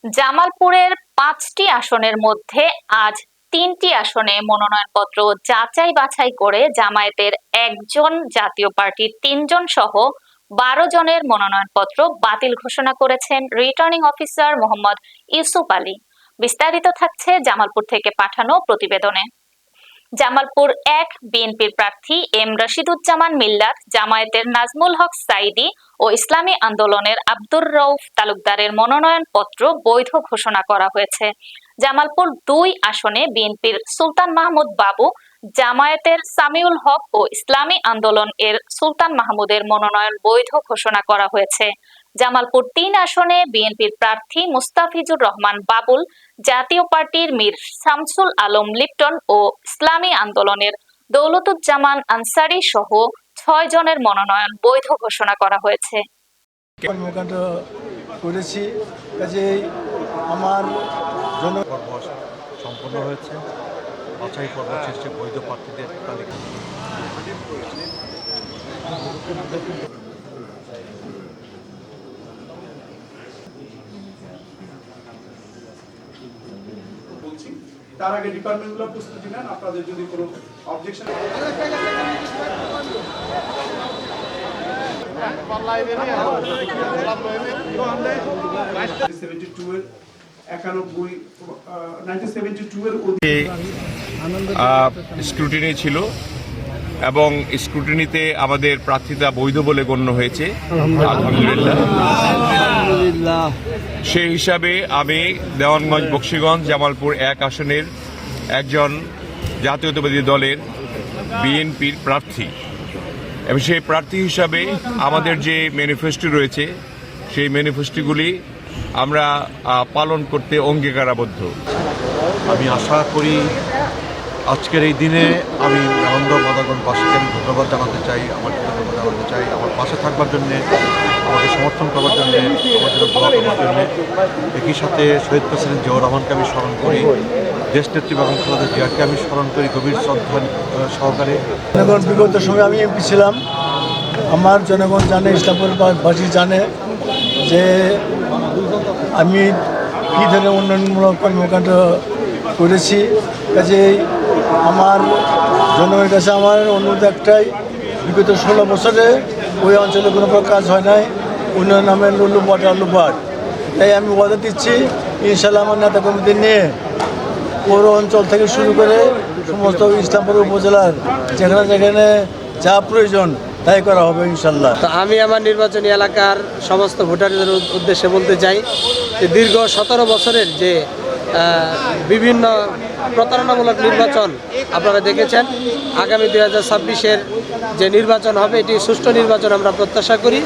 জামালপুরের ৫টি আসনের মধ্যে আজ ৩টি আসনে মনোনয়নপত্র যাচাই বাছাই করে জামায়াতের একজন, জাতীয় পার্টির ৩ জন সহ ১২ জনের মনোনয়নপত্র বাতিল ঘোষণা করেছেন রিটার্নিং অফিসার মোহাম্মদ ইউসুফ আলী। বিস্তারিত থাকছে জামালপুর থেকে পাঠানো প্রতিবেদনে। জামালপুর ১ বিএনপির প্রার্থী এম রশিদুজ্জামান মিল্লাত, জামায়াতের নাজমুল হক সাঈদী ও ইসলামী আন্দোলনের আব্দুর রউফ তালুকদারের মনোনয়নপত্র বৈধ ঘোষণা করা হয়েছে। জামালপুর ২ আসনে বিএনপির সুলতান মাহমুদ বাবু, জামায়াতের সামিউল হক ও ইসলামী আন্দোলন এর সুলতান মাহমুদের মনোনয়ন বৈধ ঘোষণা করা হয়েছে। জামালপুর ৩ আসনে বিএনপির প্রার্থী মুস্তাফিজুর রহমান বাবুল, জাতীয় পার্টির মীর শামসুল আলম লিপটন ও ইসলামী আন্দোলনের দৌলতুজ্জামান আনসারী সহ ৬ জনের মনোনয়ন বৈধ ঘোষণা করা হয়েছে। কর্মকাণ্ড করেছি, কাজেই আমার পর্ব সম্পন্ন হয়েছে। বাছাই পর্ব শেষে বৈধ প্রার্থীদের তালিকা। তার আগে ডিপার্টমেন্টগুলো প্রস্তুতি নেন, আপনাদের যদি কোনো অবজেকশন স্ক্রুটিনি ছিল এবং স্ক্রুটিনিতে আমাদের প্রার্থিতা বৈধ বলে গণ্য হয়েছে, আলহামদুলিল্লাহ। সেই হিসাবে আমি দেওয়ানগঞ্জ, বকশীগঞ্জ, জামালপুর ১ আসনের একজন জাতীয়তাবাদী দলের বিএনপির প্রার্থী এবং সেই প্রার্থী হিসাবে আমাদের যে ম্যানিফেস্টো রয়েছে সেই ম্যানিফেস্টোগুলি আমরা পালন করতে অঙ্গীকারাবদ্ধ। আমি আশা করি আজকের এই দিনে আমি আনন্দ মাদাগঞ্জবাসীকে আমি ধন্যবাদ জানাতে চাই, আমার কৃতজ্ঞতা জানাতে চাই, আমার পাশে থাকবার জন্যে, আমাকে সমর্থন করবার জন্যে, আমার জন্য দোয়া করবার জন্যে। একই সাথে শহীদ প্রেসিডেন্ট জিয়াউর রহমানকে আমি স্মরণ করি, দেশনেত্রী বেগম খালেদা জিয়াকে আমি স্মরণ করি গভীর শ্রদ্ধা সহকারে। জনগণ বিগত সময় আমি এমপি ছিলাম, আমার জনগণ জানে, ইসলামপুরবাসী জানে যে আমি কী ধরনের উন্নয়নমূলক কর্মকাণ্ড করেছি। কাজেই আমার জনগণের কাছে আমার অনুরোধ একটাই, বিগত 16 বছরে ওই অঞ্চলে কোনো প্রকার কাজ হয় নাই, উন্নয়ন নামে লুলুপাট। তাই আমি ওয়াদা দিচ্ছি, ইনশাল্লাহ আমার নেতা কর্মীদের নিয়ে পৌর অঞ্চল থেকে শুরু করে সমস্ত ইসলামপুর উপজেলার যেখানে যা প্রয়োজন তাই করা হবে ইনশাল্লাহ। তো আমি আমার নির্বাচনী এলাকার সমস্ত ভোটারদের উদ্দেশ্যে বলতে চাই যে দীর্ঘ 17 বছরের যে বিভিন্ন প্রতারণামূলক নির্বাচন আপনারা দেখেছেন, আগামী 2026-এর যে নির্বাচন হবে এটি সুষ্ঠু নির্বাচন আমরা প্রত্যাশা করি।